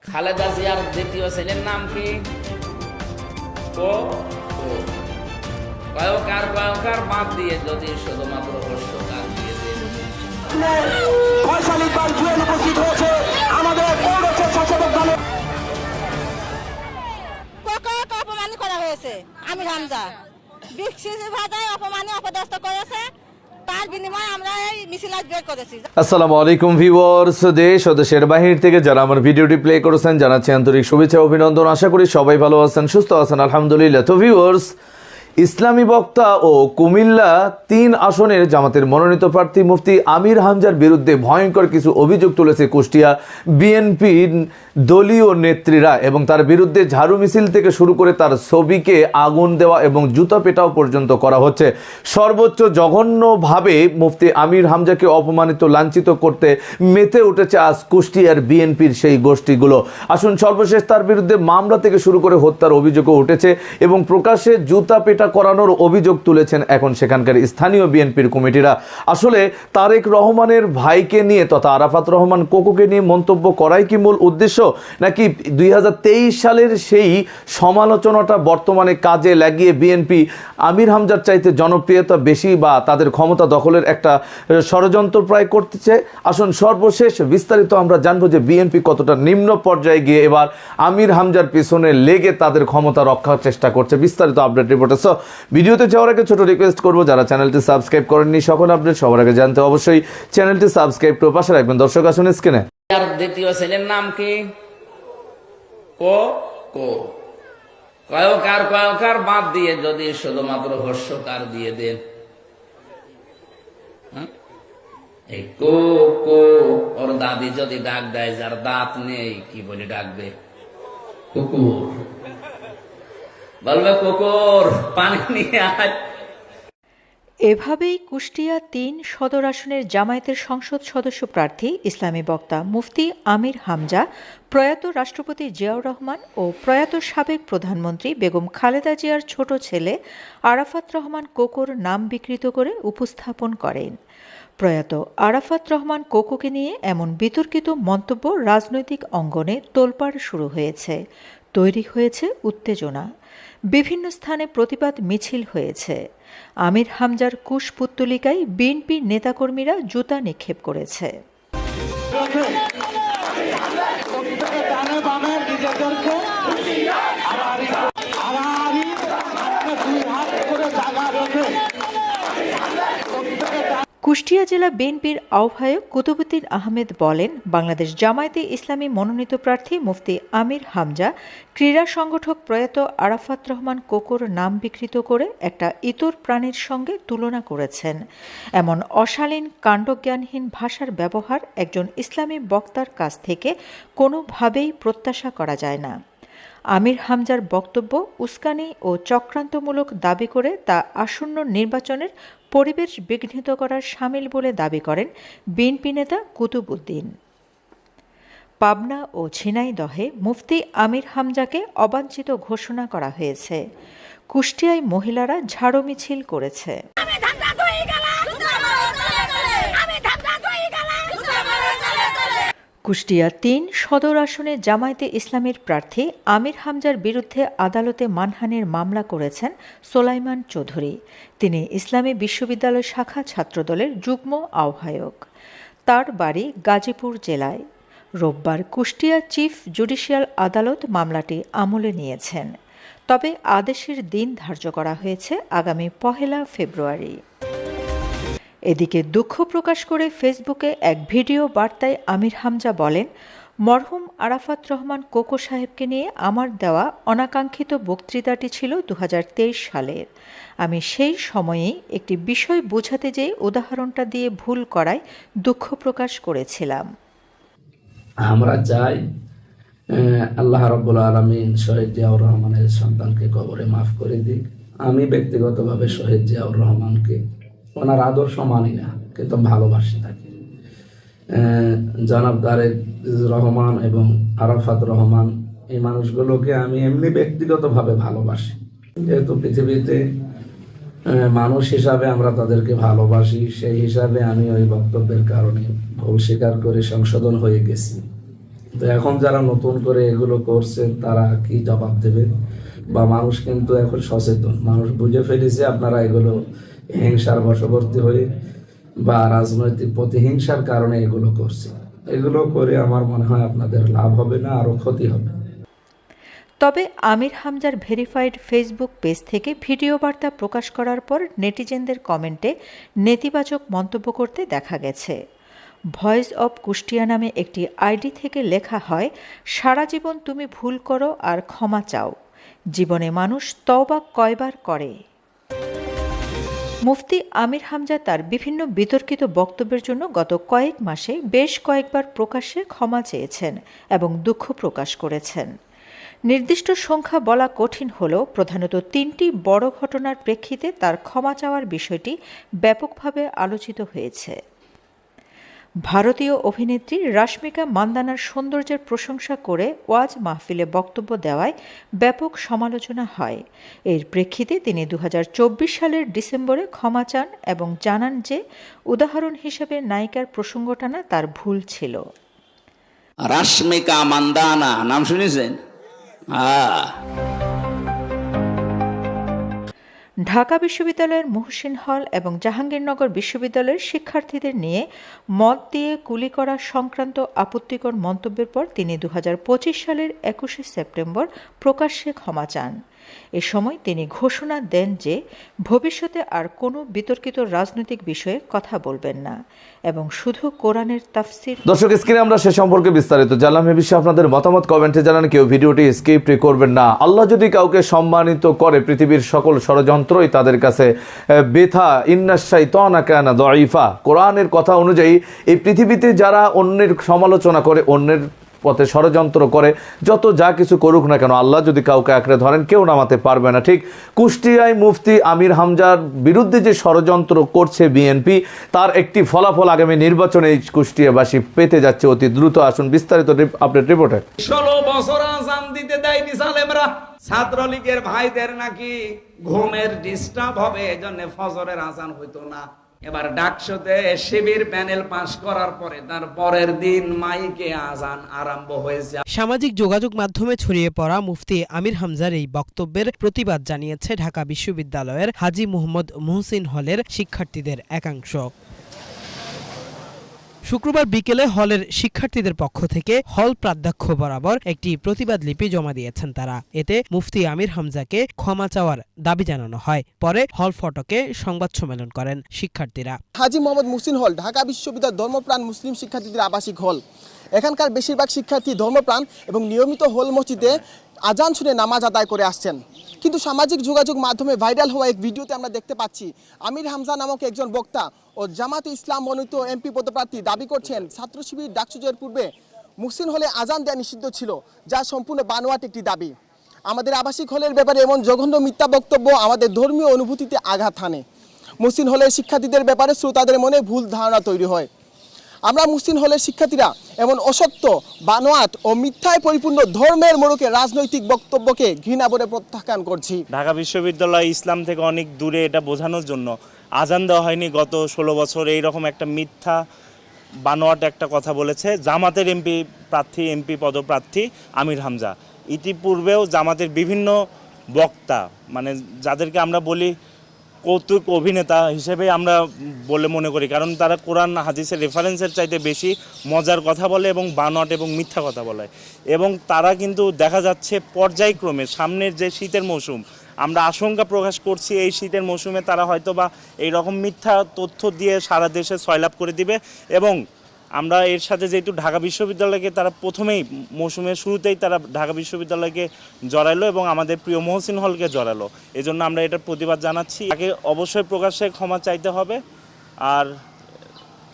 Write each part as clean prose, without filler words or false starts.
খালেদা জিয়ার দ্বিতীয় ছেলের নাম কি? কয়কার বাদ দিয়ে যদি শুধুমাত্র হর্ষকার দিয়ে দেন। উপস্থিত হয়েছে আমাদের অপমান করা হয়েছে। আমির হামজা বিক্ষিপ্ত ভাষায় অপমানে অপদস্থ করেছে, তার বিনিময়ে আমরা এই মিছিল বের করেছি। আসসালামু আলাইকুম ভিউয়ার্স, দেশ ও দেশের বাহির থেকে যারা আমার ভিডিওটি প্লে করেছেন জানাচ্ছি আন্তরিক শুভেচ্ছা অভিনন্দন। আশা করি সবাই ভালো আছেন, সুস্থ আছেন, আলহামদুলিল্লাহ। তো ভিউয়ার্স, ইসলামী বক্তা ও কুমিল্লা 3 আসনের জামাতের মনোনীত প্রার্থী মুফতি আমির হামজার বিরুদ্ধে ভয়ঙ্কর কিছু অভিযোগ তুলেছে কুষ্টিয়া বিএনপির দলীয় নেত্রীরা এবং তার বিরুদ্ধে ঝাড়ু মিছিল থেকে শুরু করে তার ছবিকে আগুন দেওয়া এবং জুতা পেটাও পর্যন্ত করা হচ্ছে। সর্বোচ্চ জঘন্যভাবে মুফতি আমির হামজাকে অপমানিত লাঞ্ছিত করতে মেতে উঠেছে আজ কুষ্টিয়ার বিএনপির সেই গোষ্ঠীগুলো। আসুন সর্বশেষ তার বিরুদ্ধে মামলা থেকে শুরু করে হত্যার অভিযোগও উঠেছে এবং প্রকাশ্যে জুতা পেটা করানোর অভিযোগ তুলেছেন এখন সেখানকার স্থানীয় বিএনপির কমিটিরা। আসলে তারেক রহমানের ভাইকে নিয়ে তথা আরাফাত রহমান কোকোকে নিয়ে মন্তব্য করাই কি মূল উদ্দেশ্য, নাকি 2023 সালের সেই সমালোচনাটা বর্তমানে কাজে লাগিয়ে বিএনপি আমির হামজার চাইতে জনপ্রিয়তা বেশি বা তাদের ক্ষমতা দখলের একটা ষড়যন্ত্র প্রায় করতেছে? আসুন সর্বশেষ বিস্তারিত আমরা জানবো যে বিএনপি কতটা নিম্ন পর্যায়ে গিয়ে এবার আমির হামজার পিছনে লেগে তাদের ক্ষমতা রক্ষার চেষ্টা করছে। বিস্তারিত আপডেট রিপোর্টে। ভিডিওতে যাওয়ার আগে ছোট রিকোয়েস্ট করবো, যারা চ্যানেলটি সাবস্ক্রাইব করেননি সকল আপডেট সবার আগে জানতে অবশ্যই চ্যানেলটি সাবস্ক্রাইব করে পাশে রাখবেন। দর্শক আসুন স্ক্রিনে। আর দ্বিতীয় ছেলের নাম কি? কয়কার বাদ দিয়ে যদি শুধুমাত্র হর্ষকার দিয়ে দেন। এই কো ওর দাদি যদি ডাক দেয়, যার দাঁত নেই কি বলে ডাকবে? কুকুর বলবে, কুকুর পানি নিয়ে আয়। এভাবেই কুষ্টিয়া 3 সদর আসনের জামায়াতের সংসদ সদস্য প্রার্থী ইসলামী বক্তা মুফতি আমির হামজা প্রয়াত রাষ্ট্রপতি জিয়াউর রহমান ও প্রয়াত সাবেক প্রধানমন্ত্রী বেগম খালেদা জিয়ার ছোট ছেলে আরাফাত রহমান কোকোর নাম বিকৃত করে উপস্থাপন করেন। প্রয়াত আরাফাত রহমান কোকোকে নিয়ে এমন বিতর্কিত মন্তব্য রাজনৈতিক অঙ্গনে তোলপাড় শুরু হয়েছে, তৈরি হয়েছে উত্তেজনা। বিভিন্ন স্থানে প্রতিবাদ মিছিল হয়েছে। আমির হামজার কুশপুত্তলিকায় বিএনপি নেতাকর্মীরা জুতা নিক্ষেপ করেছে। কুষ্টিয়া জেলা বিএনপির আহ্বায়ক কুতুবুদ্দিন আহমেদ বলেন, বাংলাদেশ জামায়াতে ইসলামী মনোনীত প্রার্থী মুফতি আমির হামজা ক্রীড়া সংগঠক প্রয়াত আরাফাত রহমান কোকোর নাম বিকৃত করে একটা ইতর প্রাণীর সঙ্গে তুলনা করেছেন। এমন অশালীন কাণ্ডজ্ঞানহীন ভাষার ব্যবহার একজন ইসলামী বক্তার কাছ থেকে কোনোভাবেই প্রত্যাশা করা যায় না। আমির হামজার বক্তব্য উস্কানি ও চক্রান্তমূলক দাবি করে তা আসন্ন নির্বাচনের পরিবেশ বিঘ্নিত করার শামিল বলে দাবি করেন বিএনপি নেতা কুতুবুদ্দিন। পাবনা ও ঝিনাইদহে মুফতি আমির হামজাকে অবাঞ্ছিত ঘোষণা করা হয়েছে। কুষ্টিয়ায় মহিলারা ঝাড়ু মিছিল করেছে। কুষ্টিয়া 3 সদর আসনে জামায়াতে ইসলামীর প্রার্থী আমির হামজার বিরুদ্ধে আদালতে মানহানির মামলা করেছেন সোলাইমান চৌধুরী। তিনি ইসলামী বিশ্ববিদ্যালয় শাখা ছাত্রদলের যুগ্ম আহ্বায়ক। তার বাড়ি গাজীপুর জেলায়। রোববার কুষ্টিয়া চিফ জুডিশিয়াল আদালত মামলাটি আমলে নিয়েছেন, তবে আদেশের দিন ধার্য করা হয়েছে আগামী 1 ফেব্রুয়ারি। এদিকে দুঃখ প্রকাশ করে ফেসবুকে এক ভিডিও বার্তায় আমির হামজা বলেন, মরহুম আরাফাত রহমান কোকো সাহেবকে নিয়ে আমার দেওয়া অনাকাঙ্ক্ষিত বক্তৃতাটি ছিল 2023 সালের। আমি সেই সময়েই একটি বিষয় বোঝাতে যেয়ে উদাহরণটা দিয়ে ভুল করায় দুঃখ প্রকাশ করেছিলাম। আমরা চাই আল্লাহ রাব্বুল আলামিন শহীদ জিয়াউর রহমানের সন্তানকে কবরে মাফ করে দিক। আমি ব্যক্তিগতভাবে শহীদ জিয়াউর রহমানকে ওনার আদর্শ মানি না, কিন্তু ভালোবাসি তাকে। জনাব তারেক রহমান এবং আরাফাত রহমান এই মানুষগুলোকে আমি এমনি ব্যক্তিগতভাবে ভালোবাসি। যেহেতু পৃথিবীতে মানুষ হিসাবে আমরা তাদেরকে ভালোবাসি, সেই হিসাবে আমি ওই বক্তব্যের কারণে ভুল স্বীকার করে সংশোধন হয়ে গেছি। তো এখন যারা নতুন করে এগুলো করছেন তারা কি জবাব দেবে? বা মানুষ কিন্তু এখন সচেতন, মানুষ বুঝে ফেলেছে আপনারা এগুলো হিংসার বশবর্তী হয়ে বা রাজনৈতিক প্রতিহিংসার কারণে এগুলো করছে। এগুলো করে আমার মনে হয় আপনাদের লাভ হবে না, আরো ক্ষতি হবে। তবে আমির হামজার ভেরিফাইড ফেসবুক পেজ থেকে ভিডিও বার্তা প্রকাশ করার পর নেটিজেনদের কমেন্টে নেতিবাচক মন্তব্য করতে দেখা গেছে। ভয়েস অব কুষ্টিয়া নামে একটি আইডি থেকে লেখা হয়, সারা জীবন তুমি ভুল করো আর ক্ষমা চাও, জীবনে মানুষ তওবা কয়বার করে। মুফতি আমির হামজা তার বিভিন্ন বিতর্কিত বক্তব্যের জন্য গত কয়েক মাসে বেশ কয়েকবার প্রকাশ্যে ক্ষমা চেয়েছেন এবং দুঃখ প্রকাশ করেছেন। নির্দিষ্ট সংখ্যা বলা কঠিন হলেও প্রধানত 3টি বড় ঘটনার প্রেক্ষিতে তার ক্ষমা চাওয়ার বিষয়টি ব্যাপকভাবে আলোচিত হয়েছে। ভারতীয় অভিনেত্রী রাশমিকা মান্দানার সৌন্দর্যের প্রশংসা করে ওয়াজ মাহফিলে বক্তব্য দেওয়ায় ব্যাপক সমালোচনা হয়। এর প্রেক্ষিতে তিনি 2024 সালের ডিসেম্বরে ক্ষমা চান এবং জানান যে উদাহরণ হিসেবে নায়িকার প্রসঙ্গ টানা তার ভুল ছিল। রাশমিকা মান্দানা নাম শুনেছেন? ঢাকা বিশ্ববিদ্যালয়ের মুহসিন হল এবং জাহাঙ্গীরনগর বিশ্ববিদ্যালয়ের শিক্ষার্থীদের নিয়ে মদ দিয়ে কুলি করা সংক্রান্ত আপত্তিকর মন্তব্যের পর তিনি 2025 সালের 21 সেপ্টেম্বর প্রকাশ্যে ক্ষমা চান। এ সময় তিনি ঘোষণা দেন যে ভবিষ্যতে আর কোনো বিতর্কিত রাজনৈতিক বিষয়ে কথা বলবেন না এবং শুধু কোরআনের তাফসির। দর্শক, স্ক্রিনে আমরা সে সম্পর্কে বিস্তারিত জানলাম। এ বিষয়ে আপনাদের মতামত কমেন্টে জানান। কেউ ভিডিওটি স্কিপ করবেন না। আল্লাহ যদি কাউকে সম্মানিত করে, পৃথিবীর সকল ষড়যন্ত্রই তাদের কাছে বেথা। ইন্নাশ শাইতানা কানা দাঈফা। কোরআনের কথা অনুযায়ী এই পৃথিবীতে যারা অন্যের সমালোচনা করে, অন্যের পথে ষড়যন্ত্র করে, যত যা কিছু করুক না কেন, আল্লাহ যদি কাউকে আঁকড়ে ধরেন কেউ নামাতে পারবে না। ঠিক কুষ্টিয়ায় মুফতি আমির হামজার বিরুদ্ধে যে ষড়যন্ত্র করছে বিএনপি, তার একটি ফলাফল আগামী নির্বাচনে কুষ্টিয়াবাসী পেতে যাচ্ছে অতি দ্রুত। আসুন বিস্তারিত আপডেট রিপোর্টে। 16 বছর আজান দিতে দেয়নি সালেমরা। ছাত্রলীগের ভাইদের নাকি ঘুমের ডিস্টার্ব হবে, এজন্য ফজরের আজান হইতো না। এবার ডাকসুতে শিবির প্যানেল পাশ করার পরে তার পরের দিন মাইকে আজান আরম্ভ হয়েছে। সামাজিক যোগাযোগ মাধ্যমে ছড়িয়ে পড়া মুফতি আমির হামজার এই বক্তব্যের প্রতিবাদ জানিয়েছে ঢাকা বিশ্ববিদ্যালয়ের হাজী মোহাম্মদ মুহসিন হলের শিক্ষার্থীদের একাংশ। শুক্রবার বিকেলে হলের শিক্ষার্থীদের পক্ষ থেকে হল প্রাধ্যক্ষ বরাবর একটি প্রতিবাদ লিপি জমা দিয়েছেন তারা। এতে মুফতি আমির হামজাকে ক্ষমা চাওয়ার দাবি জানানো হয়। পরে হল ফটকে সংবাদ সম্মেলন করেন শিক্ষার্থীরা। হাজী মোহাম্মদ মুহসিন হল ঢাকা বিশ্ববিদ্যালয়ের ধর্মপ্রাণ মুসলিম শিক্ষার্থীদের আবাসিক হল। এখানকার বেশিরভাগ শিক্ষার্থী ধর্মপ্রাণ এবং নিয়মিত হল মসজিদে আজান শুনে নামাজ আদায় করে আসছেন। কিন্তু সামাজিক যোগাযোগ মাধ্যমে ভাইরাল হওয়া এক ভিডিওতে আমরা দেখতে পাচ্ছি আমির হামজা নামক একজন বক্তা ও জামাতে ইসলাম মনোনীত এমপি পদপ্রার্থী দাবি করছেন ছাত্র শিবির ডাকসুজের পূর্বে মুহসিন হলে আজান দেওয়া নিষিদ্ধ ছিল, যা সম্পূর্ণ বানোয়াট একটি দাবি। আমাদের আবাসিক হলের ব্যাপারে এমন জঘন্য মিথ্যা বক্তব্য আমাদের ধর্মীয় অনুভূতিতে আঘাত হানে। মুহসিন হলের শিক্ষার্থীদের ব্যাপারে শ্রোতাদের মনে ভুল ধারণা তৈরি হয়। আমরা মুহসিন হলের শিক্ষার্থীরা এমন অসত্য, বানোয়াট ও মিথ্যায় পরিপূর্ণ ধর্মের মোড়কে রাজনৈতিক বক্তব্যকে ঘৃণা ভরে প্রত্যাখ্যান করছি। ঢাকা বিশ্ববিদ্যালয় ইসলাম থেকে অনেক দূরে, এটা বোঝানোর জন্য আজান দেওয়া হয়নি গত 16 বছর। এইরকম একটা মিথ্যা বানোয়াট একটা কথা বলেছে জামাতের এমপি পদপ্রার্থী আমির হামজা। ইতিপূর্বেও জামাতের বিভিন্ন বক্তা, মানে যাদেরকে আমরা বলি কৌতুক অভিনেতা হিসেবে আমরা বলে মনে করি, কারণ তারা কোরআন হাদিসের রেফারেন্সের চাইতে বেশি মজার কথা বলে এবং বানোয়াট এবং মিথ্যা কথা বলে। এবং তারা কিন্তু দেখা যাচ্ছে পর্যায়ক্রমে সামনের যে শীতের মৌসুম, আমরা আশঙ্কা প্রকাশ করছি এই শীতের মৌসুমে তারা হয়তো বা এইরকম মিথ্যা তথ্য দিয়ে সারা দেশে সয়লাভ করে দিবে। এবং আমরা এর সাথে যেহেতু ঢাকা বিশ্ববিদ্যালয়কে তারা প্রথমেই মৌসুমের শুরুতেই তারা ঢাকা বিশ্ববিদ্যালয়কে জড়ালো এবং আমাদের প্রিয় মুহসিন হলকে জড়ালো, এজন্য আমরা এটার প্রতিবাদ জানাচ্ছি। তাকে অবশ্যই প্রকাশ্যে ক্ষমা চাইতে হবে, আর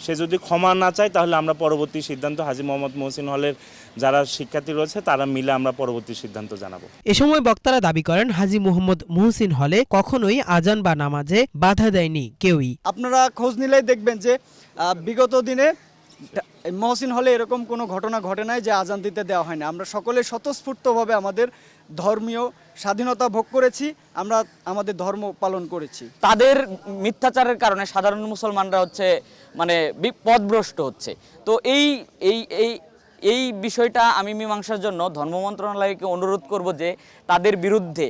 সে যদি ক্ষমা না চায় তাহলে আমরা পরবর্তী সিদ্ধান্ত হাজী মোহাম্মদ মুহসিন হলের যারা শিক্ষার্থী রয়েছে তারা মিলে আমরা পরবর্তী সিদ্ধান্ত জানাবো। এ সময় বক্তারা দাবি করেন হাজী মোহাম্মদ মুহসিন হলে কখনোই আজান বা নামাজে বাধা দেয়নি কেউই। আপনারা খোঁজ নিলেই দেখবেন যে বিগত দিনে মহসিন হলে এরকম কোনো ঘটনা ঘটে নাই যে আজান দিতে দেওয়া হয়নি। আমরা সকলে স্বতঃস্ফূর্তভাবে আমাদের ধর্মীয় স্বাধীনতা ভোগ করেছি, আমরা আমাদের ধর্ম পালন করেছি। তাদের মিথ্যাচারের কারণে সাধারণ মুসলমানরা হচ্ছে মানে পথভ্রষ্ট হচ্ছে। তো এই এই এই বিষয়টা আমি মীমাংসার জন্য ধর্ম মন্ত্রণালয়কে অনুরোধ করব যে তাদের বিরুদ্ধে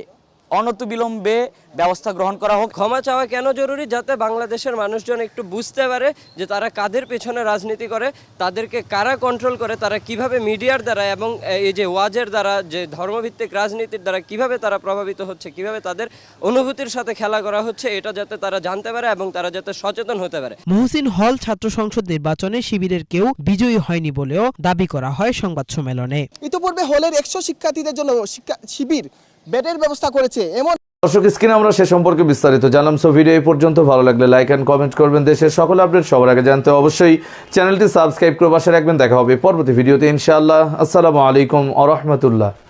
অনতিবিলম্বে ব্যবস্থা গ্রহণ করা হোক। ক্ষমা চাওয়া কেন জরুরি? যাতে বাংলাদেশের মানুষজন একটু বুঝতে পারে যে তারা কাদের পেছনে রাজনীতি করে, তাদেরকে কারা কন্ট্রোল করে, তারা কিভাবে মিডিয়ার দ্বারা এবং এই যে ওয়াজের দ্বারা, যে ধর্মভিত্তিক রাজনীতির দ্বারা কিভাবে তারা প্রভাবিত হচ্ছে, কিভাবে তাদের অনুভূতির সাথে খেলা করা হচ্ছে, এটা যাতে তারা জানতে পারে এবং তারা যাতে সচেতন হতে পারে। মহসিন হল ছাত্র সংসদ নির্বাচনে শিবিরের কেউ বিজয়ী হয়নি বলেও দাবি করা হয় সংবাদ সম্মেলনে। ইতিপূর্বে হলের 100 শিক্ষার্থীদের জন্য শিবির বেডের ব্যবস্থা করেছে। এমন দর্শক, স্ক্রিনে আমরা সে সম্পর্কে বিস্তারিত জানলাম। সো ভিডিও এই পর্যন্ত। ভালো লাগলে লাইক এন্ড কমেন্ট করবেন। দেশের সকল আপডেট সবার আগে জানতে অবশ্যই চ্যানেলটি সাবস্ক্রাইব করে পাশে রাখবেন। দেখা হবে পরবর্তী ভিডিওতে ইনশাআল্লাহ। আসসালামু আলাইকুম ওয়া রাহমাতুল্লাহ।